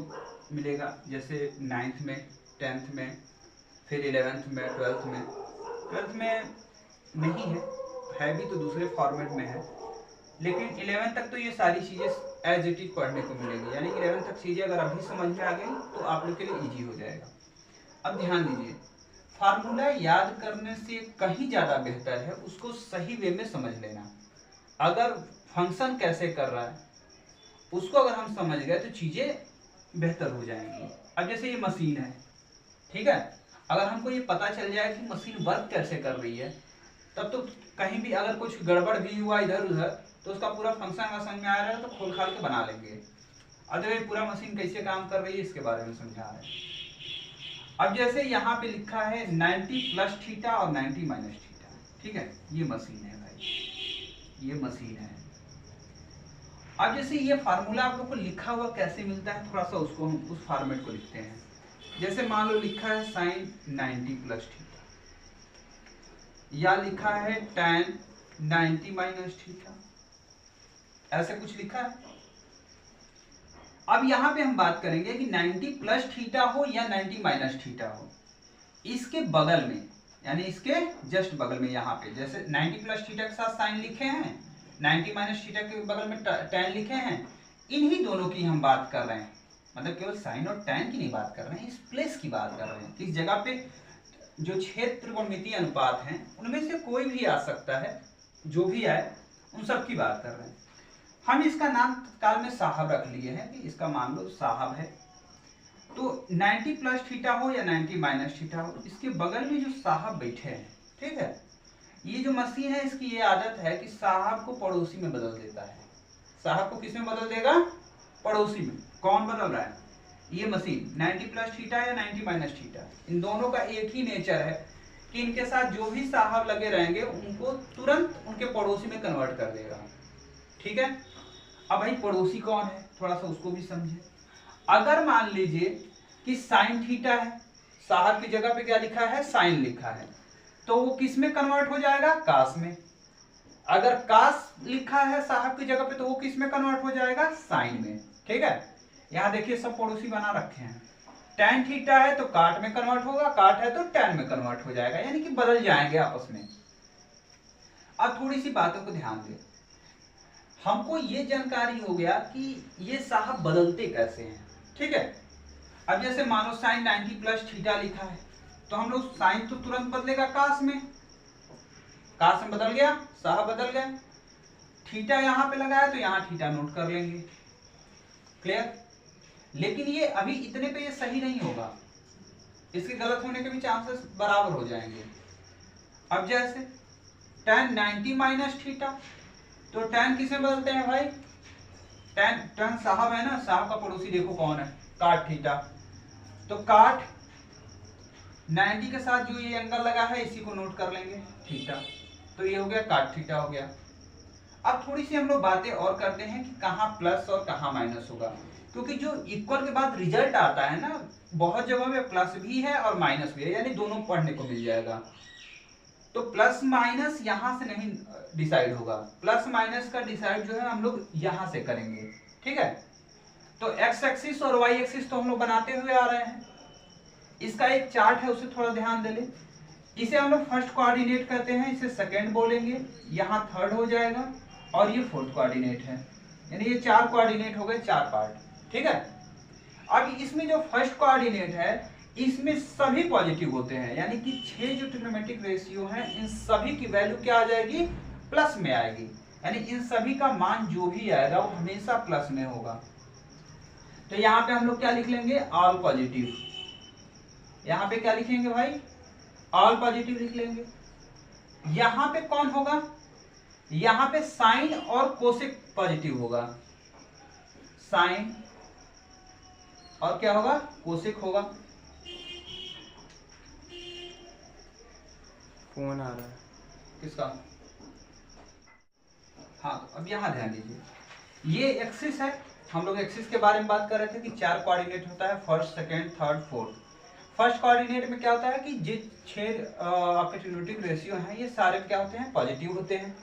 S1: मिलेगा, जैसे 9th में, 10th में, फिर 11th में, 12th में। 12th में नहीं है भी तो दूसरे फॉर्मेट में है, लेकिन 11th तक तो ये सारी चीज़ें एज इट इज पढ़ने को मिलेगी। यानी 11th तक चीज़ें अगर अभी समझ में आ गई तो आप लोग के लिए ईजी हो जाएगा। अब ध्यान दीजिए, फार्मूला याद करने से कहीं ज़्यादा बेहतर है उसको सही वे में समझ लेना। अगर फंक्शन कैसे कर रहा है उसको अगर हम समझ गए तो चीज़ें बेहतर हो जाएंगी। अब जैसे ये मशीन है, ठीक है, अगर हमको ये पता चल जाए कि मशीन वर्क कैसे कर रही है, तब तो कहीं भी अगर कुछ गड़बड़ भी हुआ इधर उधर तो उसका पूरा फंक्शन समझ में आ रहा है तो खोल खाल के बना लेंगे। अदरवाइज पूरा मशीन कैसे काम कर रही है इसके बारे में समझा रहे हैं। अब जैसे यहाँ पे लिखा है 90 प्लस थीटा और 90 माइनस थीटा, ठीक है, ये मशीन है भाई, ये मशीन है। अब जैसे ये फार्मूला आप लोग को लिखा हुआ कैसे मिलता है, थोड़ा सा उसको हम उस फॉर्मेट को लिखते हैं। जैसे मान लो लिखा है साइन 90 प्लस थीटा, या लिखा है tan 90 माइनस थीटा, ऐसे कुछ लिखा है। अब यहां पे हम बात करेंगे कि 90 प्लस थीटा हो या 90 माइनस थीटा हो, इसके बगल में यानी इसके जस्ट बगल में यहाँ पे जैसे 90 प्लस थीटा के साथ साइन लिखे हैं, 90 माइनस थीटा के बगल में tan लिखे हैं, इन्हीं दोनों की हम बात कर रहे हैं। मतलब केवल साइन और tan की नहीं बात कर रहे हैं, इस प्लेस की बात कर रहे हैं। इस जगह पे जो क्षेत्र त्रिकोणमितीय अनुपात हैं उनमें से कोई भी आ सकता है, जो भी आए उन सब की बात कर रहे हैं। हम इसका नाम तत्काल में साहब रख लिए हैं कि इसका मान लो साहब है। तो 90 प्लस थीटा हो या 90 माइनस थीटा हो, इसके बगल में जो साहब बैठे हैं, ठीक है, ये जो मशीन है इसकी ये आदत है कि साहब को पड़ोसी में बदल देता है। साहब को किस में बदल देगा, पड़ोसी में। कौन बदल रहा है, ये मशीन। 90 प्लस थीटा या 90 माइनस थीटा, इन दोनों का एक ही नेचर है कि इनके साथ जो भी साहब लगे रहेंगे उनको तुरंत उनके पड़ोसी में कन्वर्ट कर देगा, ठीक है। अब भाई पड़ोसी कौन है, थोड़ा सा उसको भी समझे। अगर मान लीजिए कि साइन थीटा है, साहब की जगह पे क्या लिखा है, साइन लिखा है, तो वो किस में कन्वर्ट हो जाएगा, कास में। अगर कास लिखा है साहब की जगह पे तो वो किस में कन्वर्ट हो जाएगा, साइन में, ठीक है। यहाँ देखिए सब पड़ोसी बना रखे हैं। tan थीटा है तो काट में कन्वर्ट होगा, काट है तो tan में कन्वर्ट हो जाएगा, यानी कि बदल जाएंगे आपस में। अब थोड़ी सी बातों को ध्यान दें, हमको ये जानकारी हो गया कि ये साहब बदलते कैसे हैं, ठीक है। अब जैसे मानो साइन 90 प्लस थीटा लिखा है तो हम लोग साइन तो तुरंत बदलेगा कास में, कास में बदल गया, साहब बदल गए। थीटा यहाँ पे लगाया तो यहाँ थीटा नोट कर लेंगे, क्लियर। लेकिन ये अभी इतने पे ये सही नहीं होगा, इसके गलत होने के भी चांसेस बराबर हो जाएंगे। अब जैसे tan 90 माइनस थीटा, तो tan किसमें बदलते हैं भाई, tan साहब है ना, साहब का पड़ोसी देखो कौन है, काट थीटा। तो काट 90 के साथ जो ये एंगल लगा है इसी को नोट कर लेंगे, थीटा। तो ये हो गया काट थीटा हो गया। अब थोड़ी सी हम लोग बातें और करते हैं कि कहाँ प्लस और कहाँ माइनस होगा, क्योंकि जो इक्वल के बाद रिजल्ट आता है ना, बहुत जगह में प्लस भी है और माइनस भी है, यानी दोनों पढ़ने को मिल जाएगा। तो प्लस माइनस यहां से नहीं डिसाइड होगा, प्लस माइनस का डिसाइड जो है हम लोग यहां से करेंगे, ठीक है। तो एक्स एक्सिस और वाई एक्सिस तो हम लोग बनाते हुए आ रहे हैं, इसका एक चार्ट है उसे थोड़ा ध्यान दे लें। इसे हम लोग फर्स्ट कोऑर्डिनेट करते हैं, इसे सेकंड बोलेंगे, यहाँ थर्ड हो जाएगा और ये फोर्थ कोऑर्डिनेट है, यानी ये 4 कोऑर्डिनेट हो गए, 4 पार्ट, ठीक है। अब इसमें जो फर्स्ट कोऑर्डिनेट है इसमें सभी पॉजिटिव होते हैं, यानी कि 6 जो ट्रिग्नोमेट्रिक रेशियो हैं इन सभी की वैल्यू क्या आ जाएगी, प्लस में आएगी, यानी इन सभी का मान जो भी आएगा वो हमेशा प्लस में होगा। तो यहाँ पे हम लोग क्या लिख लेंगे, ऑल पॉजिटिव। यहाँ पे क्या लिखेंगे भाई, ऑल पॉजिटिव लिख लेंगे। यहाँ पे कौन होगा, यहाँ पे साइन और कोसेक पॉजिटिव होगा, साइन और क्या होगा, कोसेक होगा।
S2: फोन आ रहा है
S1: किसका, हाँ तो अब यहाँ ध्यान दीजिए, ये एक्सिस है, हम लोग एक्सिस के बारे में बात कर रहे थे कि 4 कोऑर्डिनेट होता है, first, second, third, fourth. First coordinate में क्या होता है कि जो 6 आपके ट्रिग्नोमेट्रिक रेशियो हैं ये सारे क्या होते हैं, पॉजिटिव होते हैं।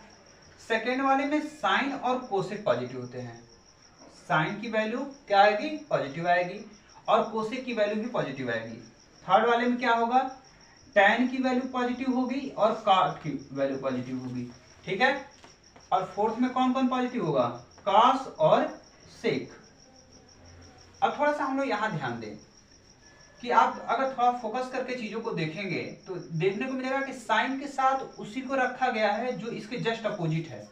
S1: सेकेंड वाले में साइन और कोसेक पॉजिटिव होते हैं, साइन की वैल्यू क्या आएगी, पॉजिटिव आएगी, और कोसेक की वैल्यू भी पॉजिटिव आएगी। थर्ड वाले में क्या होगा, tan की वैल्यू पॉजिटिव होगी और cot की वैल्यू पॉजिटिव होगी, ठीक है। और फोर्थ में कौन कौन पॉजिटिव होगा, cos और sec। अब थोड़ा सा हम लोग यहाँ ध्यान दें कि आप अगर थोड़ा फोकस करके चीजों को देखेंगे तो देखने को मिलेगा कि साइन के साथ उसी को रखा गया है जो इसके जस्ट अपोजिट है।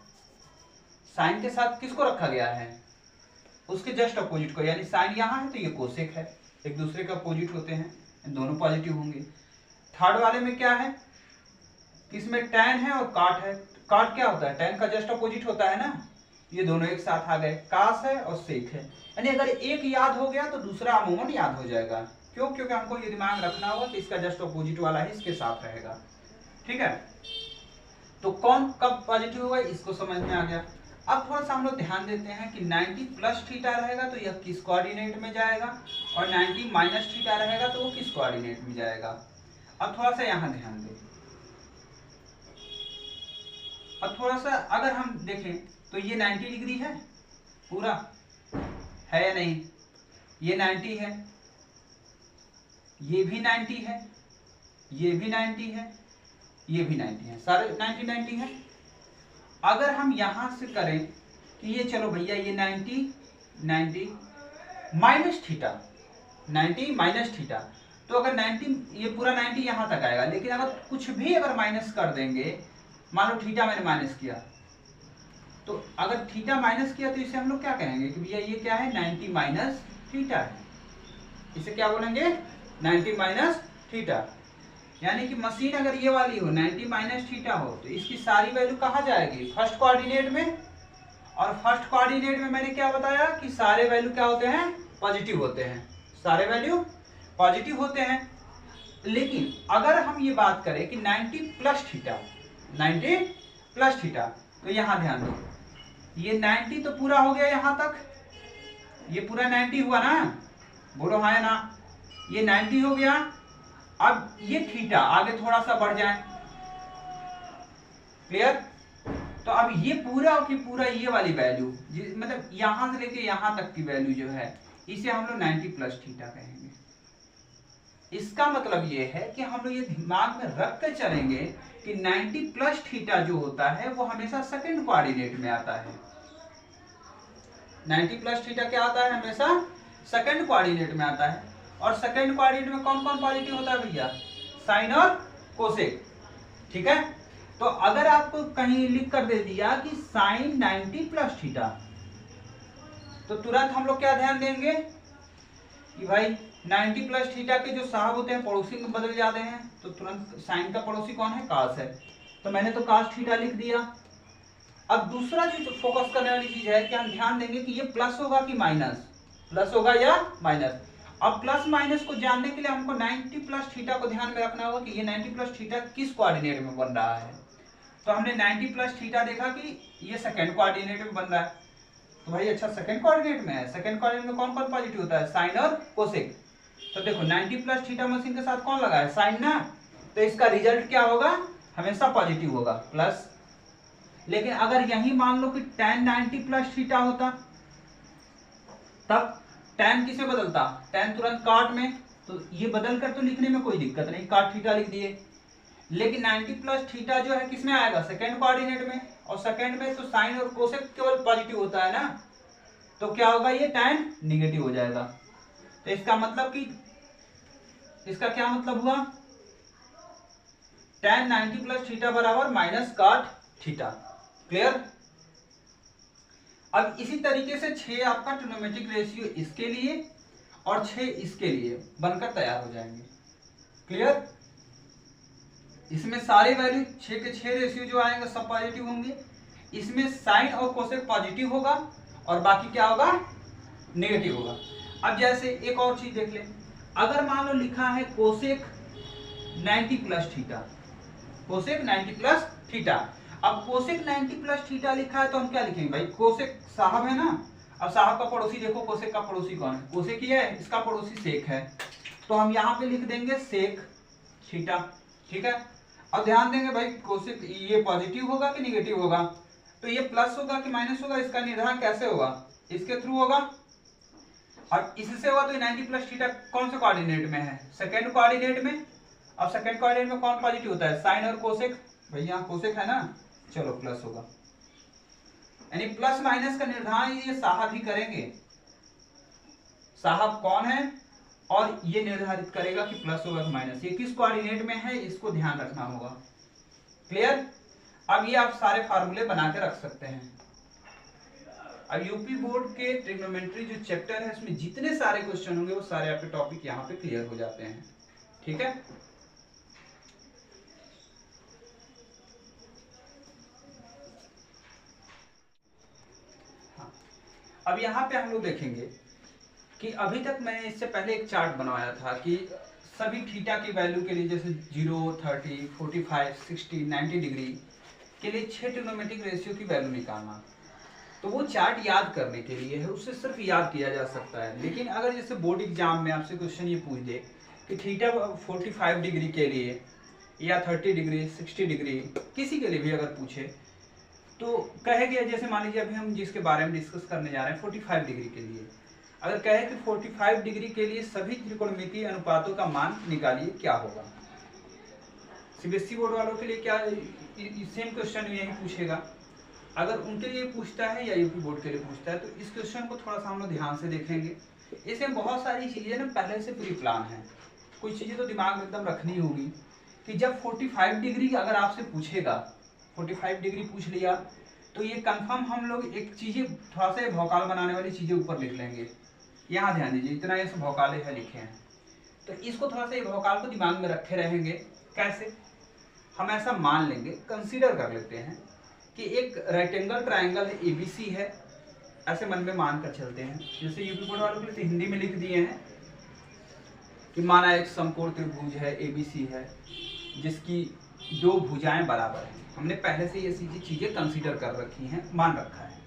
S1: साइन के साथ किसको रखा गया है, उसके जस्ट अपोजिट को, यानी साइन यहाँ है तो ये कोसेक है, एक दूसरे के अपोजिट होते हैं, दोनों पॉजिटिव होंगे। थर्ड वाले में क्या है, इसमें tan है और cot है। cot क्या होता है, tan का जस्ट अपोजिट होता है ना, ये दोनों एक साथ आ गए, cos है और sec है, यानी अगर एक याद हो गया तो दूसरा अमूमन याद हो जाएगा। क्यों, क्योंकि हमको ये दिमाग रखना होगा कि इसका जस्ट अपोजिट वाला ही इसके साथ रहेगा, ठीक है। तो कौन कब पॉजिटिव होगा इसको समझ में आ गया। अब थोड़ा सा हम लोग ध्यान देते हैं कि 90 प्लस थीटा रहेगा तो यह किस कोऑर्डिनेट में जाएगा, और 90 माइनस थीटा रहेगा तो वो किस कोऑर्डिनेट में जाएगा। अब थोड़ा सा यहाँ ध्यान दें, अब थोड़ा सा अगर हम देखें तो ये 90 डिग्री है पूरा, है या नहीं, ये 90 है, ये भी 90 है, ये भी 90 है, ये भी 90 है, सारे 90 90 है। अगर हम यहां से करें कि ये चलो भैया ये 90 90 माइनस थीटा, 90 माइनस थीटा, तो अगर 90 ये पूरा 90 यहां तक आएगा, लेकिन अगर कुछ भी अगर माइनस कर देंगे, मान लो थीटा मैंने माइनस किया, तो अगर थीटा माइनस किया तो इसे हम लोग क्या कहेंगे कि भैया ये क्या है, 90 माइनस थीटा है, इसे क्या बोलेंगे, 90 माइनस थीटा। यानी कि मशीन अगर ये वाली हो 90 माइनस थीटा हो तो इसकी सारी वैल्यू कहाँ जाएगी, फर्स्ट कोऑर्डिनेट में। और फर्स्ट कोऑर्डिनेट में मैंने क्या बताया कि सारे वैल्यू क्या होते हैं, पॉजिटिव होते हैं, सारे वैल्यू पॉजिटिव होते हैं। लेकिन अगर हम ये बात करें कि 90 प्लस थीटा, 90 प्लस थीटा, तो यहां ध्यान दो, ये 90 तो पूरा हो गया यहां तक, ये पूरा 90 हुआ ना, बोलो हाँ या ना, ये 90 हो गया। अब ये थीटा आगे थोड़ा सा बढ़ जाए, क्लियर। तो अब ये पूरा की पूरा ये वाली वैल्यू मतलब यहां से लेके यहां तक की वैल्यू जो है इसे हम लोग 90 प्लस थीटा कहेंगे। इसका मतलब ये है कि हम लोग ये दिमाग में रख कर चलेंगे कि 90 प्लस थीटा जो होता है वो हमेशा सेकंड कोऑर्डिनेट में आता है। 90 प्लस थीटा क्या आता है, हमेशा सेकंड कोऑर्डिनेट में आता है। और सेकंड कोऑर्डिनेट में कौन कौन पॉजिटिव होता है भैया, साइन और कोसेक, ठीक है। तो अगर आपको कहीं लिख कर दे दिया कि साइन 90 प्लस थीटा, तो तुरंत हम लोग क्या ध्यान देंगे कि भाई 90 प्लस थीटा के जो साहब होते हैं पड़ोसी में बदल जाते हैं, तो तुरंत साइन का पड़ोसी कौन है, कास है, तो मैंने तो कास थीटा लिख दिया। अब दूसरा जो फोकस करने वाली चीज है कि हम ध्यान देंगे कि ये प्लस होगा कि माइनस, प्लस होगा या माइनस। अब प्लस माइनस को जानने के लिए हमको 90 प्लस थीटा को ध्यान में रखना होगा कि ये 90 प्लस थीटा किस कोऑर्डिनेट में बन रहा है। तो हमने 90 प्लस थीटा देखा कि ये सेकंड कोऑर्डिनेट में बन रहा है, तो भाई अच्छा सेकंड कोऑर्डिनेट में है, सेकंड कोऑर्डिनेट में कौन कौन पॉजिटिव होता है, साइन और कोसेक। तो देखो 90 प्लस थीटा मशीन के साथ कौन लगा है, साइन ना, तो इसका रिजल्ट क्या होगा, हमेशा पॉजिटिव होगा, प्लस। लेकिन अगर यही मान लो कि tan 90 प्लस थीटा होता, तब tan किसे बदलता, tan तुरंत cot में, तो ये बदल कर तो लिखने में कोई दिक्कत नहीं, cot थीटा लिख दिए। लेकिन 90 प्लस थीटा जो है किसमें आएगा, सेकंड कोऑर्डिनेट में, और सेकंड में तो साइन और कोसेक केवल पॉजिटिव होता है ना, तो क्या होगा, ये tan निगेटिव हो जाएगा। तो इसका मतलब कि इसका क्या मतलब हुआ, tan 90 प्लस थीटा बराबर माइनस cot थीटा। क्लियर। अब इसी तरीके से 6 आपका ट्रिग्नोमेट्रिक रेशियो इसके लिए और 6 इसके लिए बनकर तैयार हो जाएंगे। क्लियर। इसमें सारे वैल्यू 6 के 6 रेशियो जो आएंगे सब पॉजिटिव होंगे। इसमें साइन और कोसेक पॉजिटिव होगा और बाकी क्या होगा, नेगेटिव होगा। अब जैसे एक और चीज देख ले, अगर मान लो लिखा है cosec 90 plus theta, cosec 90 plus theta. अब कोसेक 90 प्लस थीटा लिखा है तो हम क्या लिखेंगे भाई, कोसेक साहब है ना। अब साहब का पड़ोसी देखो, कोसेक का पड़ोसी कौन है, कोसेक ही है, इसका पड़ोसी सेक है, तो हम यहाँ पे लिख देंगे सेक थीटा। ठीक है। अब ध्यान देंगे भाई कोसेक ये पॉजिटिव होगा कि निगेटिव होगा, तो ये प्लस होगा कि माइनस होगा, इसका निर्धारण कैसे होगा, इसके थ्रू होगा। अब इससे होगा तो 90 प्लस थीटा कौन से कोऑर्डिनेट में है, सेकंड कोऑर्डिनेट में। अब सेकंड कोऑर्डिनेट में कौन पॉजिटिव होता है, साइन और कोसेक, भाई यहाँ कोसेक है ना, चलो प्लस होगा। यानी प्लस माइनस का निर्धारण ये साहब ही करेंगे, साहब कौन है और ये निर्धारित करेगा कि प्लस होगा कि माइनस, ये किस कोऑर्डिनेट में है इसको ध्यान रखना होगा। क्लियर। अब ये आप सारे फार्मूले बना के रख सकते हैं। अब यूपी बोर्ड के ट्रिग्नोमेट्री जो चैप्टर है उसमें जितने सारे क्वेश्चन होंगे वो सारे आपके टॉपिक यहाँ पे क्लियर हो जाते हैं। ठीक है। हाँ। अब यहाँ पे हम लोग देखेंगे कि अभी तक मैंने इससे पहले एक चार्ट बनवाया था कि सभी थीटा की वैल्यू के लिए जैसे 0, 30, 45, 60, 90 डिग्री के लिए 6 ट्रिग्नोमेट्रिक रेशियो की वैल्यू निकालना। तो वो चार्ट याद करने के लिए है, उससे सिर्फ याद किया जा सकता है। लेकिन अगर जैसे बोर्ड एग्जाम में आपसे क्वेश्चन ये पूछ दे कि थीटा 45 डिग्री के लिए या 30 डिग्री, 60 डिग्री, किसी के लिए भी अगर पूछे तो कहेगा, जैसे मान लीजिए अभी हम जिसके बारे में डिस्कस करने जा रहे हैं 45 डिग्री के लिए, अगर कहे कि 45 डिग्री के लिए सभी त्रिकोणमितीय अनुपातों का मान निकालिए, क्या होगा। सीबीएसई बोर्ड वालों के लिए क्या सेम क्वेश्चन यही पूछेगा। अगर उनके लिए पूछता है या यूपी बोर्ड के लिए पूछता है तो इस क्वेश्चन को थोड़ा सा हम लोग ध्यान से देखेंगे। इसमें बहुत सारी चीजें ना पहले से प्री प्लान है, कुछ चीजें तो दिमाग में एकदम रखनी होगी कि जब 45 डिग्री अगर आपसे पूछेगा, 45 डिग्री पूछ लिया तो ये कंफर्म हम लोग एक चीजें थोड़ा सा भौकाल बनाने वाली चीजें ऊपर लिख लेंगे। यहाँ ध्यान दीजिए, इतना ये भौकाले है लिखे हैं, तो इसको थोड़ा सा ये भौकाल को दिमाग में रखे रहेंगे। कैसे, हम ऐसा मान लेंगे, कंसीडर कर लेते हैं कि एक रेक्टेंगल ट्रायंगल एबीसी है, ऐसे मन में मान कर चलते हैं। जैसे यूपी बोर्ड वालों के लिए तो हिंदी में लिख दिए हैं कि माना एक समकोण त्रिभुज है एबीसी है जिसकी 2 भुजाएं बराबर हैं। हमने पहले से ये चीजें कंसीडर कर रखी हैं, मान रखा है।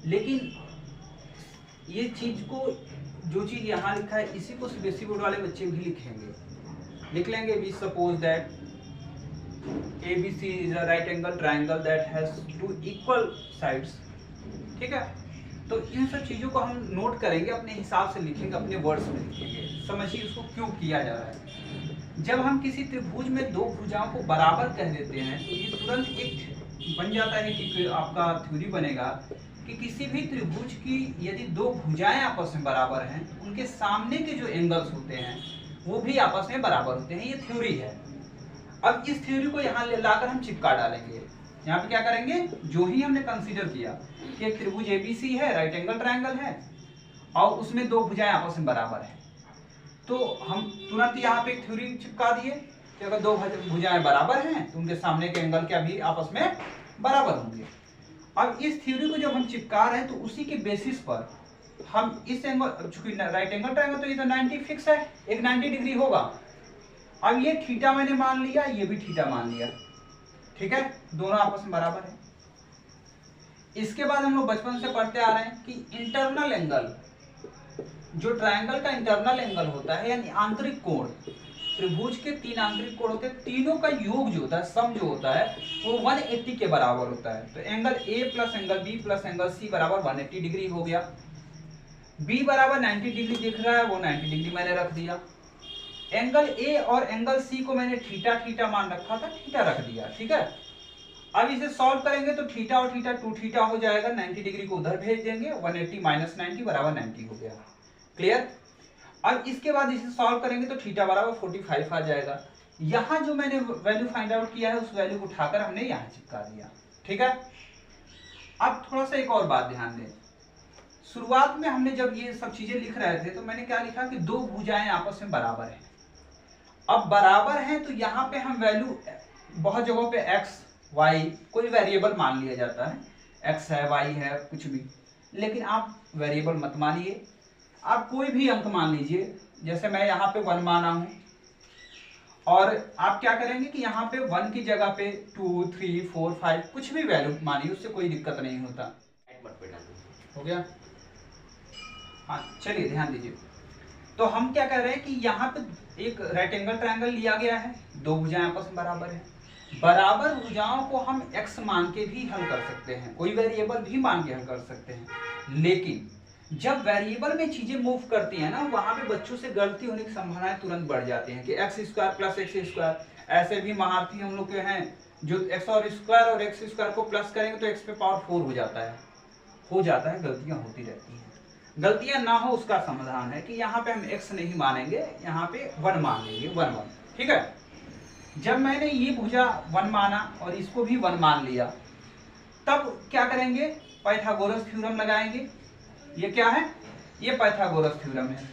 S1: लेकिन ये चीज को, जो चीज यहाँ लिखा है इसी को सीबीएसई बोर्ड वाले बच्चे भी लिखेंगे, लिख लेंगे we suppose that ABC is a right angle triangle that has 2 equal sides। ठीक है। तो इन सब चीजों को हम नोट करेंगे, अपने हिसाब से लिखेंगे, अपने वर्ड्स में लिखेंगे। समझिए उसको क्यों किया जा रहा है। जब हम किसी त्रिभुज में 2 भुजाओं को बराबर कह देते हैं तो ये तुरंत एक बन जाता है कि आपका थ्योरी बनेगा कि किसी भी त्रिभुज की यदि 2 भुजाएं आपस में बराबर हैं, उनके सामने के जो एंगल्स होते हैं वो भी आपस में बराबर होते हैं। ये थ्योरी है। अब इस थ्योरी को यहाँ लाकर हम चिपका डालेंगे। यहाँ पे क्या करेंगे, जो ही हमने कंसीडर किया कि एक त्रिभुज एबीसी है, राइट एंगल ट्रायंगल है और उसमें 2 भुजाएं आपस में बराबर है, तो हम तुरंत यहाँ पे एक थ्योरी चिपका दिए कि अगर 2 भुजाएं बराबर हैं तो उनके सामने के एंगल क्या भी आपस में बराबर होंगे। अब इस थ्योरी को जब हम चिपका रहे हैं तो उसी के बेसिस पर हम इस एंगल, चूंकि राइट एंगल ट्रायंगल तो ये तो 90 फिक्स है, एक 90 डिग्री होगा। अब ये थीटा मैंने मान लिया, ये भी थीटा मान लिया, ठीक है, दोनों आपस में बराबर है। इसके बाद हम लोग बचपन से पढ़ते आ रहे हैं कि इंटरनल एंगल, जो ट्रायंगल का इंटरनल एंगल होता है यानी आंतरिक कोण, त्रिभुज के 3 आंतरिक कोण होते हैं, तीनों का योग जो होता है, सम जो होता है वो 180 के बराबर होता है। तो angle A plus angle B plus angle C बराबर 180 डिग्री हो गया। बी बराबर 90 डिग्री दिख रहा है, वो 90 डिग्री मैंने रख दिया। एंगल ए और एंगल सी को मैंने थीटा थीटा मान रखा था, थीटा रख दिया। ठीक है। अब इसे सॉल्व करेंगे तो थीटा और थीटा 2 थीटा हो जाएगा, 90 डिग्री को उधर भेज देंगे, 180 माइनस 90 बराबर 90 हो गया। क्लियर। अब इसके बाद इसे सॉल्व करेंगे तो थीटा बराबर 45 आ जाएगा। यहां जो मैंने वैल्यू फाइंड आउट किया है उस वैल्यू को उठाकर हमने यहां चिपका दिया। ठीक है, अब थोड़ा सा एक और बात ध्यान दें। शुरुआत में हमने जब ये सब चीजें लिख रहे थे तो मैंने क्या लिखा कि दो भुजाएं आपस में बराबर हैं। अब बराबर हैं तो यहाँ पे हम वैल्यू बहुत जगहों पे x y कोई वेरिएबल मान लिया जाता है, x है y है कुछ भी, लेकिन आप वेरिएबल मत मानिए, आप कोई भी अंक मान लीजिए। जैसे मैं यहाँ पे 1 माना हूं और आप क्या करेंगे कि यहाँ पे 1 की जगह पे 2 3 4 5 कुछ भी वैल्यू मानिए, उससे कोई दिक्कत नहीं होता। हो गया? हाँ चलिए ध्यान दीजिए। तो हम क्या कर रहे हैं कि यहाँ पे एक रेक्टेंगल ट्रायंगल लिया गया है, दो भुजाएं आपस में बराबर है। बराबर भुजाओं को हम x मान के भी हल कर सकते हैं, कोई वेरिएबल भी मान के हल कर सकते हैं। लेकिन जब वेरिएबल में चीजें मूव करती हैं ना, वहां पे बच्चों से गलती होने की संभावनाएं तुरंत बढ़ जाती हैं कि x² प्लस x²। ऐसे भी महारथी हम लोग के हैं जो x और स्क्वायर और x² को प्लस करेंगे तो x पे पावर 4 हो जाता है। गलतियां होती रहती हैं। गलतियां ना हो उसका समाधान है कि यहाँ पे हम x नहीं मानेंगे, यहाँ पे 1 मान लेंगे, 1 1। ठीक है, जब मैंने ये भुजा 1 माना और इसको भी 1 मान लिया, तब क्या करेंगे, पाइथागोरस थ्योरम लगाएंगे। ये क्या है? ये पाइथागोरस थ्योरम है।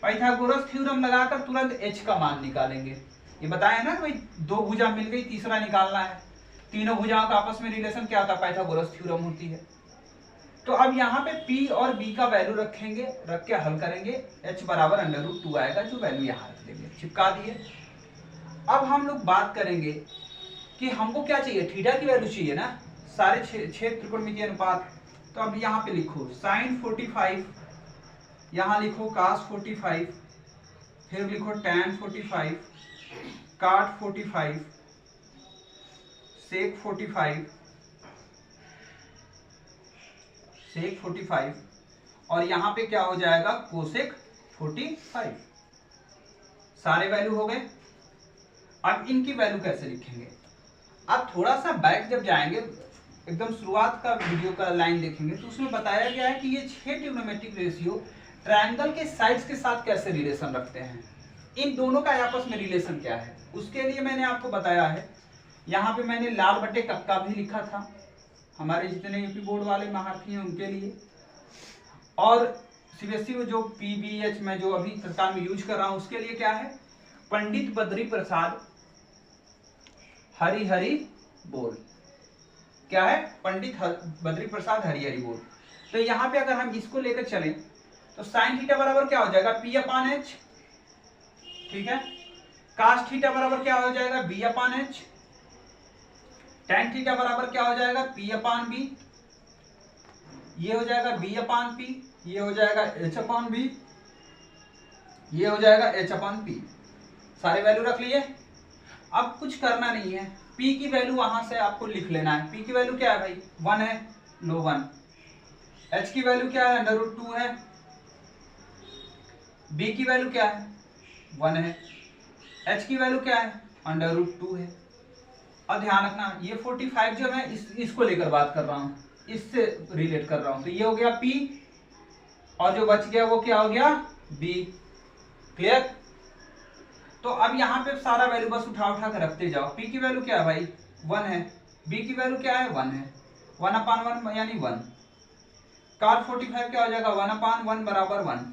S1: पाइथागोरस थ्योरम लगाकर तुरंत h का मान निकालेंगे। ये बताया ना भाई, दो भुजा मिल गई, तीसरा निकालना है। तीनों भुजाओं का आपस में रिलेशन क्या होता है? पाइथागोरस थ्योरम होती है। तो अब यहाँ पे p और b का वैल्यू रखेंगे, रख के हल करेंगे, h बराबर √2 आएगा, जो वैल्यू यहाँ रख देंगे, चिपका दिए। अब हम लोग बात करेंगे कि हमको क्या चाहिए, थीटा की वैल्यू चाहिए ना, सारे 6 त्रिकोणमितीय अनुपात। तो अब यहाँ पे लिखो sin 45, यहाँ लिखो cos 45, फिर लिखो tan 45, cot 45, sec 45, sec 45, और यहाँ पे क्या हो जाएगा, cosec 45। सारे वैल्यू हो गए। अब इनकी वैल्यू कैसे लिखेंगे? अब थोड़ा सा बैक जब जाएंगे, एकदम शुरुआत का वीडियो का लाइन देखेंगे तो उसमें बताया गया है कि ये 6 ट्रिग्नोमेट्रिक रेशियो ट्रायंगल के साइड्स के साथ कैसे रिलेशन रखते हैं, इन दोनों का आपस में रिलेशन क्या है, उसके लिए मैंने आपको बताया है। यहाँ पे मैंने लाल बटे कक्का भी लिखा था, हमारे जितने यूपी बोर्ड वाले महारथी हैं उनके लिए। और सीबीएसई में जो PBH में जो अभी तत्काल में यूज कर रहा हूं उसके लिए क्या है, पंडित बद्री प्रसाद हरि हरि बोल। क्या है? पंडित बद्री प्रसाद हरि हरि बोल। तो यहाँ पे अगर हम इसको लेकर चलें तो साइन थीटा बराबर क्या हो जाएगा, P/H। ठीक है, कास थीटा बराबर क्या हो जाएगा, B/H। टैन थीटा बराबर क्या हो जाएगा, P/B। ये हो जाएगा B/P, ये हो जाएगा H/B, ये हो जाएगा H/P। सारे वैल्यू रख लिए। अब कुछ करना नहीं है, P की वैल्यू वहां से आपको लिख लेना है। P की वैल्यू क्या है भाई, 1 है, लो 1। H की वैल्यू क्या है, √2 है। B की वैल्यू क्या है, 1 है। H की वैल्यू क्या है, √2 है। और ध्यान रखना, ये 45 जो है इसको लेकर बात कर रहा हूं, इससे रिलेट कर रहा हूं। तो ये हो गया P और जो बच गया वो क्या हो गया, B। क्लियर? तो अब यहाँ पे सारा वैल्यू बस उठा उठा कर रखते जाओ। P की वैल्यू क्या है भाई, 1 है। B की वैल्यू क्या है, 1 है, 1/1 यानी 1। cot 45 क्या हो जाएगा, 1/1 बराबर 1।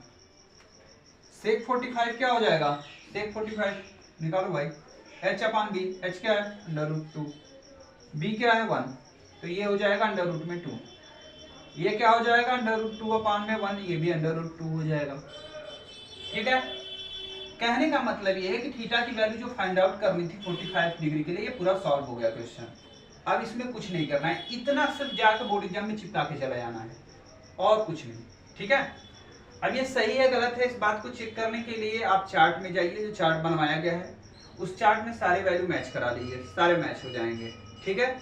S1: sec 45 क्या हो जाएगा, sec 45 निकालो भाई, H/B। H क्या है, √2। B क्या है, 1, तो ये हो जाएगा √2। ये क्या हो जाएगा, √2/1, ये भी √2 हो जाएगा। ठीक है, कहने का मतलब ये है कि थीटा की वैल्यू जो फाइंड आउट करनी थी 45 डिग्री के लिए, ये पूरा सॉल्व हो गया क्वेश्चन। अब इसमें कुछ नहीं करना है, इतना सिर्फ जाकर बोर्ड एग्जाम में चिपका के चला जाना है और कुछ नहीं। ठीक है, अब ये सही है गलत है इस बात को चेक करने के लिए आप चार्ट में जाइए, जो चार्ट बनवाया गया है उस चार्ट में सारे वैल्यू मैच करा लीजिए, सारे मैच हो जाएंगे। ठीक है।